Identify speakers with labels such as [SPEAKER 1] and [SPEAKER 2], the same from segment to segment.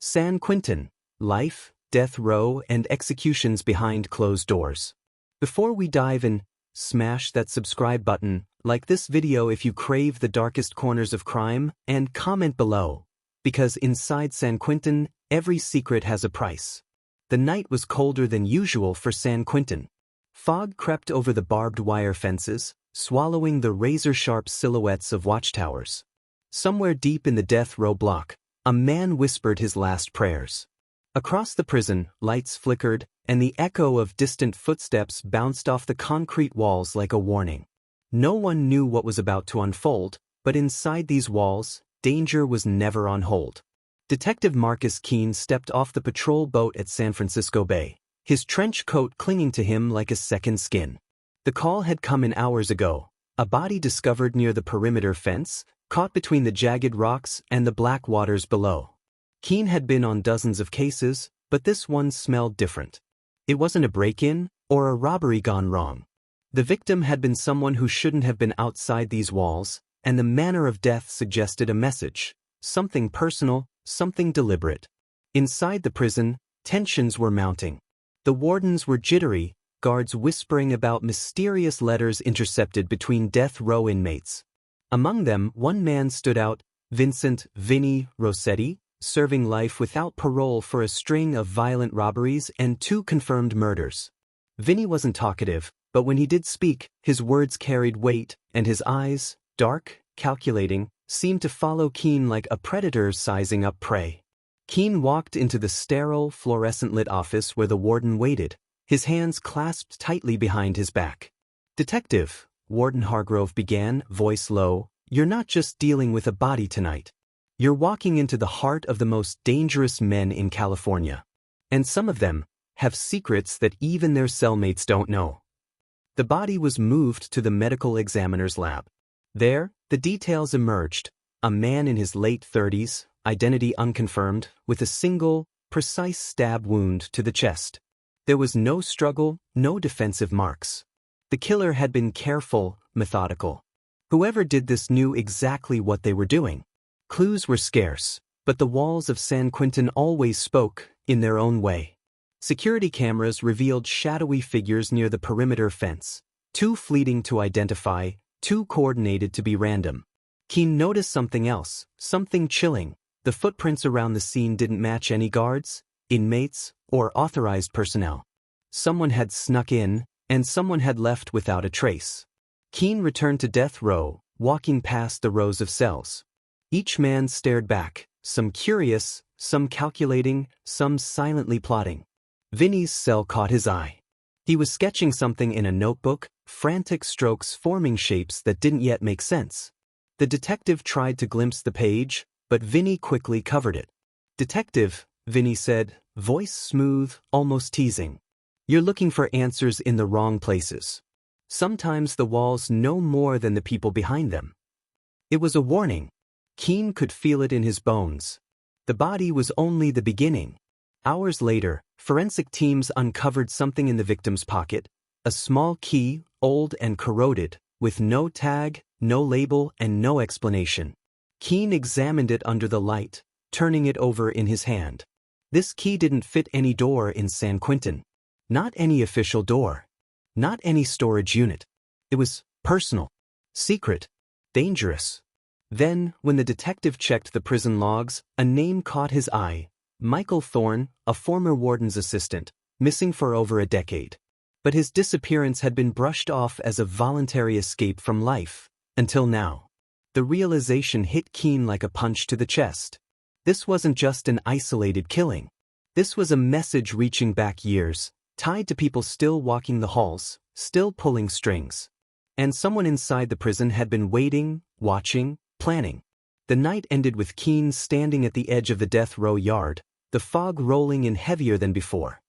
[SPEAKER 1] San Quentin, life, death row, and executions behind closed doors. Before we dive in, smash that subscribe button, like this video if you crave the darkest corners of crime, and comment below, because inside San Quentin, every secret has a price. The night was colder than usual for San Quentin. Fog crept over the barbed wire fences, swallowing the razor-sharp silhouettes of watchtowers. Somewhere deep in the death row block, a man whispered his last prayers. Across the prison, lights flickered, and the echo of distant footsteps bounced off the concrete walls like a warning. No one knew what was about to unfold, but inside these walls, danger was never on hold. Detective Marcus Keane stepped off the patrol boat at San Francisco Bay, his trench coat clinging to him like a second skin. The call had come in hours ago, a body discovered near the perimeter fence, caught between the jagged rocks and the black waters below. Keane had been on dozens of cases, but this one smelled different. It wasn't a break-in or a robbery gone wrong. The victim had been someone who shouldn't have been outside these walls, and the manner of death suggested a message, something personal, something deliberate. Inside the prison, tensions were mounting. The wardens were jittery, guards whispering about mysterious letters intercepted between death row inmates. Among them, one man stood out, Vincent "Vinny" Rossetti, serving life without parole for a string of violent robberies and 2 confirmed murders. Vinny wasn't talkative, but when he did speak, his words carried weight, and his eyes, dark, calculating, seemed to follow Keane like a predator sizing up prey. Keane walked into the sterile, fluorescent-lit office where the warden waited, his hands clasped tightly behind his back. "Detective," Warden Hargrove began, voice low, "you're not just dealing with a body tonight. You're walking into the heart of the most dangerous men in California. And some of them have secrets that even their cellmates don't know." The body was moved to the medical examiner's lab. There, the details emerged. A man in his late 30s, identity unconfirmed, with a single, precise stab wound to the chest. There was no struggle, no defensive marks. The killer had been careful, methodical. Whoever did this knew exactly what they were doing. Clues were scarce, but the walls of San Quentin always spoke, in their own way. Security cameras revealed shadowy figures near the perimeter fence, too fleeting to identify, too coordinated to be random. Keane noticed something else, something chilling. The footprints around the scene didn't match any guards, inmates, or authorized personnel. Someone had snuck in, and someone had left without a trace. Keane returned to death row, walking past the rows of cells. Each man stared back, some curious, some calculating, some silently plotting. Vinny's cell caught his eye. He was sketching something in a notebook, frantic strokes forming shapes that didn't yet make sense. The detective tried to glimpse the page, but Vinny quickly covered it. "Detective," Vinny said, voice smooth, almost teasing. "You're looking for answers in the wrong places. Sometimes the walls know more than the people behind them." It was a warning. Keane could feel it in his bones. The body was only the beginning. Hours later, forensic teams uncovered something in the victim's pocket, a small key, old and corroded, with no tag, no label, and no explanation. Keane examined it under the light, turning it over in his hand. This key didn't fit any door in San Quentin. Not any official door. Not any storage unit. It was personal, secret, dangerous. Then, when the detective checked the prison logs, a name caught his eye. Michael Thorne, a former warden's assistant, missing for over a decade. But his disappearance had been brushed off as a voluntary escape from life, until now. The realization hit Keane like a punch to the chest. This wasn't just an isolated killing. This was a message reaching back years, tied to people still walking the halls, still pulling strings. And someone inside the prison had been waiting, watching, planning. The night ended with Keane standing at the edge of the death row yard, the fog rolling in heavier than before.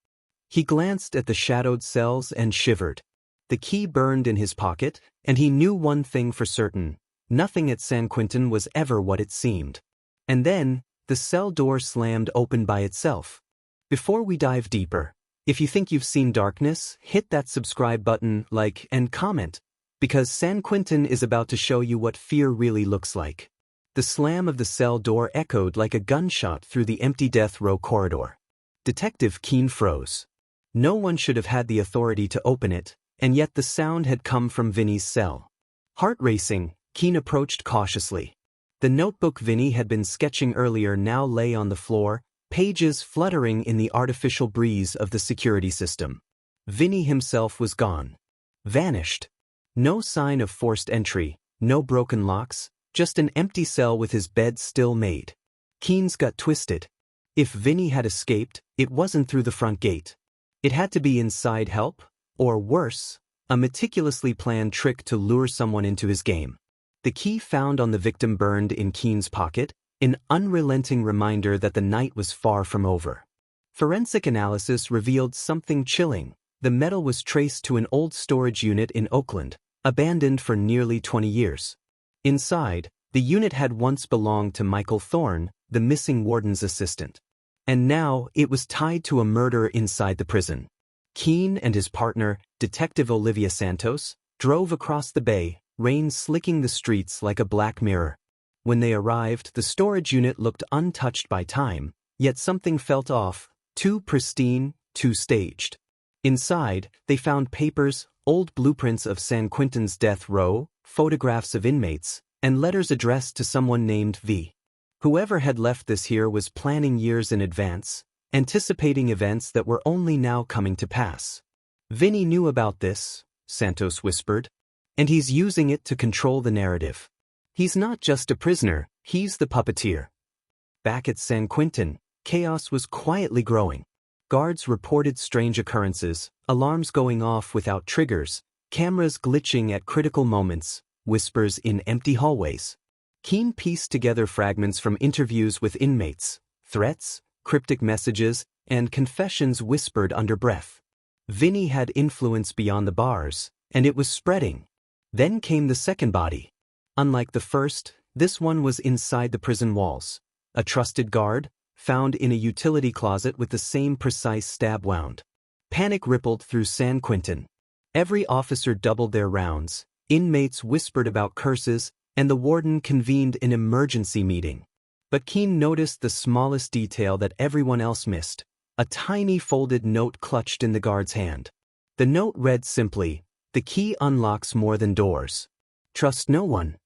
[SPEAKER 1] He glanced at the shadowed cells and shivered. The key burned in his pocket, and he knew one thing for certain: nothing at San Quentin was ever what it seemed. And then, the cell door slammed open by itself. Before we dive deeper, if you think you've seen darkness, hit that subscribe button, like, and comment, because San Quentin is about to show you what fear really looks like. The slam of the cell door echoed like a gunshot through the empty death row corridor. Detective Keane froze. No one should have had the authority to open it, and yet the sound had come from Vinny's cell. Heart racing, Keane approached cautiously. The notebook Vinny had been sketching earlier now lay on the floor, pages fluttering in the artificial breeze of the security system. Vinny himself was gone. Vanished. No sign of forced entry, no broken locks, just an empty cell with his bed still made. Keane's gut twisted. If Vinny had escaped, it wasn't through the front gate. It had to be inside help, or worse, a meticulously planned trick to lure someone into his game. The key found on the victim burned in Keane's pocket, an unrelenting reminder that the night was far from over. Forensic analysis revealed something chilling. The metal was traced to an old storage unit in Oakland, abandoned for nearly 20 years. Inside, the unit had once belonged to Michael Thorne, the missing warden's assistant. And now it was tied to a murder inside the prison. Keane and his partner, Detective Olivia Santos, drove across the bay, rain slicking the streets like a black mirror. When they arrived, the storage unit looked untouched by time, yet something felt off, too pristine, too staged. Inside, they found papers, old blueprints of San Quentin's death row, photographs of inmates, and letters addressed to someone named V. Whoever had left this here was planning years in advance, anticipating events that were only now coming to pass. Vinny knew about this, Santos whispered, and he's using it to control the narrative. He's not just a prisoner, he's the puppeteer. Back at San Quentin, chaos was quietly growing. Guards reported strange occurrences, alarms going off without triggers, cameras glitching at critical moments, whispers in empty hallways. Keane pieced together fragments from interviews with inmates, threats, cryptic messages, and confessions whispered under breath. Vinny had influence beyond the bars, and it was spreading. Then came the second body. Unlike the first, this one was inside the prison walls. A trusted guard, found in a utility closet with the same precise stab wound. Panic rippled through San Quentin. Every officer doubled their rounds, inmates whispered about curses, and the warden convened an emergency meeting. But Keane noticed the smallest detail that everyone else missed: a tiny folded note clutched in the guard's hand. The note read simply, "The key unlocks more than doors. Trust no one."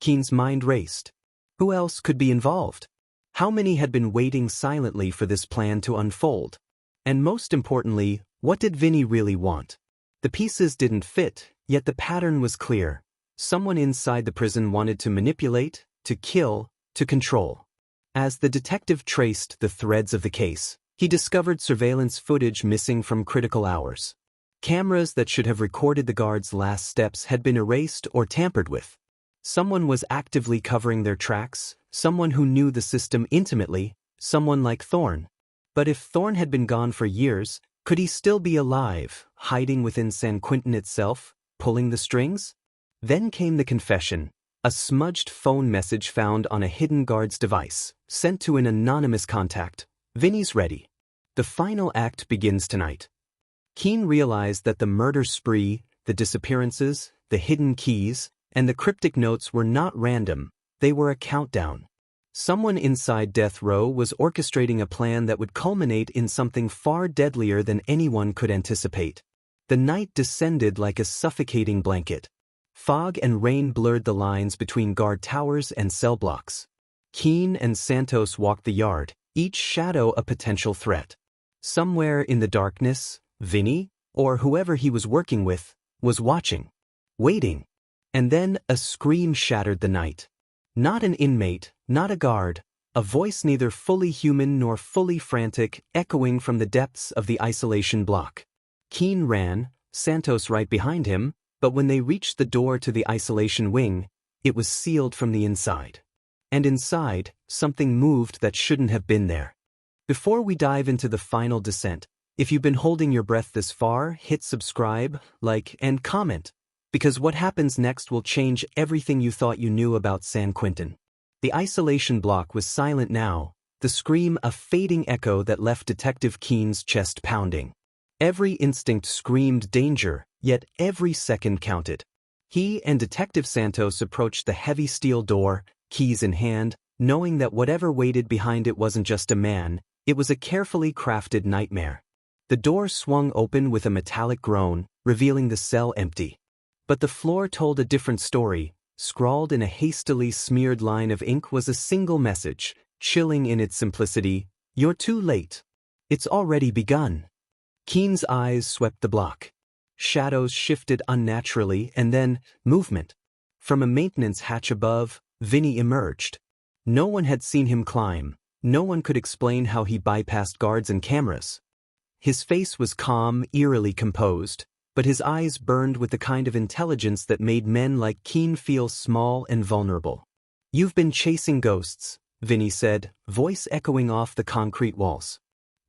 [SPEAKER 1] Keane's mind raced. Who else could be involved? How many had been waiting silently for this plan to unfold? And most importantly, what did Vinny really want? The pieces didn't fit, yet the pattern was clear. Someone inside the prison wanted to manipulate, to kill, to control. As the detective traced the threads of the case, he discovered surveillance footage missing from critical hours. Cameras that should have recorded the guard's last steps had been erased or tampered with. Someone was actively covering their tracks, someone who knew the system intimately, someone like Thorne. But if Thorne had been gone for years, could he still be alive, hiding within San Quentin itself, pulling the strings? Then came the confession, a smudged phone message found on a hidden guard's device, sent to an anonymous contact. "Vinny's ready. The final act begins tonight." Keane realized that the murder spree, the disappearances, the hidden keys, and the cryptic notes were not random, they were a countdown. Someone inside death row was orchestrating a plan that would culminate in something far deadlier than anyone could anticipate. The night descended like a suffocating blanket. Fog and rain blurred the lines between guard towers and cell blocks. Keane and Santos walked the yard, each shadow a potential threat. Somewhere in the darkness, Vinny, or whoever he was working with, was watching, waiting. And then a scream shattered the night. Not an inmate, not a guard, a voice neither fully human nor fully frantic, echoing from the depths of the isolation block. Keane ran, Santos right behind him, but when they reached the door to the isolation wing, it was sealed from the inside. And inside, something moved that shouldn't have been there. Before we dive into the final descent, if you've been holding your breath this far, hit subscribe, like, and comment, because what happens next will change everything you thought you knew about San Quentin. The isolation block was silent now, the scream a fading echo that left Detective Keane's chest pounding. Every instinct screamed danger, yet every second counted. He and Detective Santos approached the heavy steel door, keys in hand, knowing that whatever waited behind it wasn't just a man, it was a carefully crafted nightmare. The door swung open with a metallic groan, revealing the cell empty. But the floor told a different story. Scrawled in a hastily smeared line of ink was a single message, chilling in its simplicity: "You're too late. It's already begun." Keane's eyes swept the block. Shadows shifted unnaturally, and then, movement. From a maintenance hatch above, Vinny emerged. No one had seen him climb. No one could explain how he bypassed guards and cameras. His face was calm, eerily composed, but his eyes burned with the kind of intelligence that made men like Keane feel small and vulnerable. "You've been chasing ghosts," Vinny said, voice echoing off the concrete walls.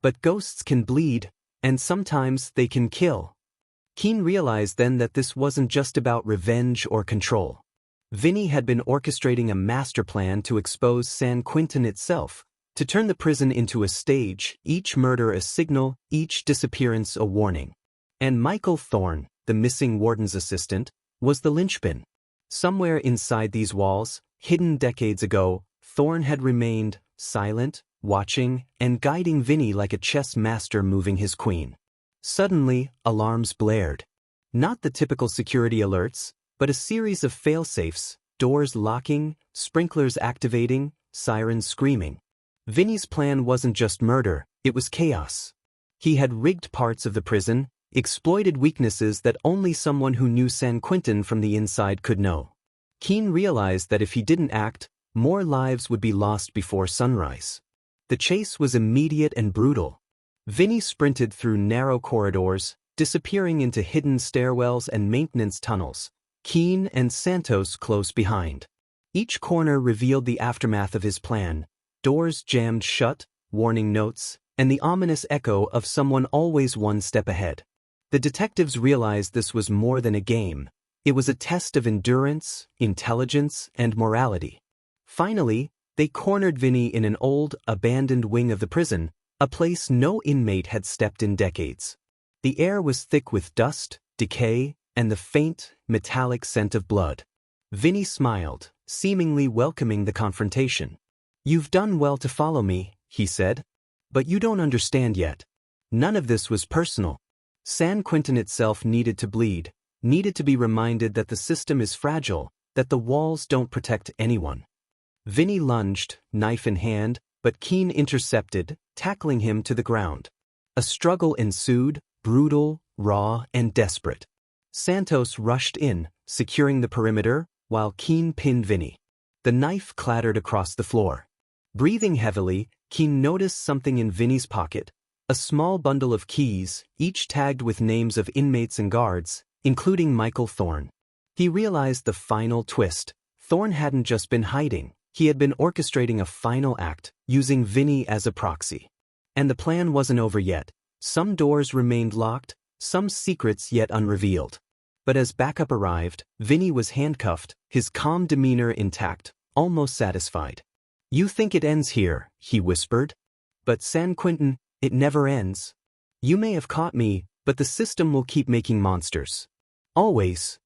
[SPEAKER 1] "But ghosts can bleed, and sometimes they can kill." Keane realized then that this wasn't just about revenge or control. Vinny had been orchestrating a master plan to expose San Quentin itself, to turn the prison into a stage, each murder a signal, each disappearance a warning. And Michael Thorne, the missing warden's assistant, was the linchpin. Somewhere inside these walls, hidden decades ago, Thorne had remained, silent, watching, and guiding Vinny like a chess master moving his queen. Suddenly, alarms blared. Not the typical security alerts, but a series of fail-safes, doors locking, sprinklers activating, sirens screaming. Vinny's plan wasn't just murder, it was chaos. He had rigged parts of the prison, exploited weaknesses that only someone who knew San Quentin from the inside could know. Keane realized that if he didn't act, more lives would be lost before sunrise. The chase was immediate and brutal. Vinny sprinted through narrow corridors, disappearing into hidden stairwells and maintenance tunnels, Keane and Santos close behind. Each corner revealed the aftermath of his plan: doors jammed shut, warning notes, and the ominous echo of someone always one step ahead. The detectives realized this was more than a game. It was a test of endurance, intelligence, and morality. Finally, they cornered Vinny in an old, abandoned wing of the prison, a place no inmate had stepped in decades. The air was thick with dust, decay, and the faint, metallic scent of blood. Vinny smiled, seemingly welcoming the confrontation. "You've done well to follow me," he said. "But you don't understand yet. None of this was personal. San Quentin itself needed to bleed, needed to be reminded that the system is fragile, that the walls don't protect anyone." Vinny lunged, knife in hand, but Keane intercepted, tackling him to the ground. A struggle ensued, brutal, raw, and desperate. Santos rushed in, securing the perimeter, while Keane pinned Vinny. The knife clattered across the floor. Breathing heavily, Keane noticed something in Vinny's pocket, a small bundle of keys, each tagged with names of inmates and guards, including Michael Thorne. He realized the final twist. Thorne hadn't just been hiding, he had been orchestrating a final act, using Vinny as a proxy. And the plan wasn't over yet. Some doors remained locked, some secrets yet unrevealed. But as backup arrived, Vinny was handcuffed, his calm demeanor intact, almost satisfied. "You think it ends here," he whispered. "But San Quentin, it never ends. You may have caught me, but the system will keep making monsters. Always."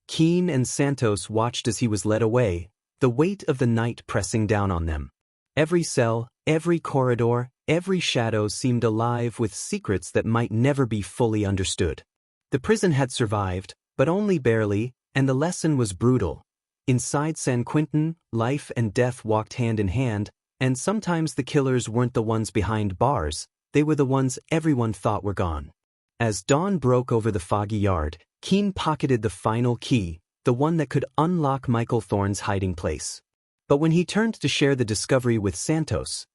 [SPEAKER 1] Keane and Santos watched as he was led away, the weight of the night pressing down on them. Every cell, every corridor, every shadow seemed alive with secrets that might never be fully understood. The prison had survived, but only barely, and the lesson was brutal. Inside San Quentin, life and death walked hand in hand, and sometimes the killers weren't the ones behind bars, they were the ones everyone thought were gone. As dawn broke over the foggy yard, Keane pocketed the final key, the one that could unlock Michael Thorne's hiding place. But when he turned to share the discovery with Santos,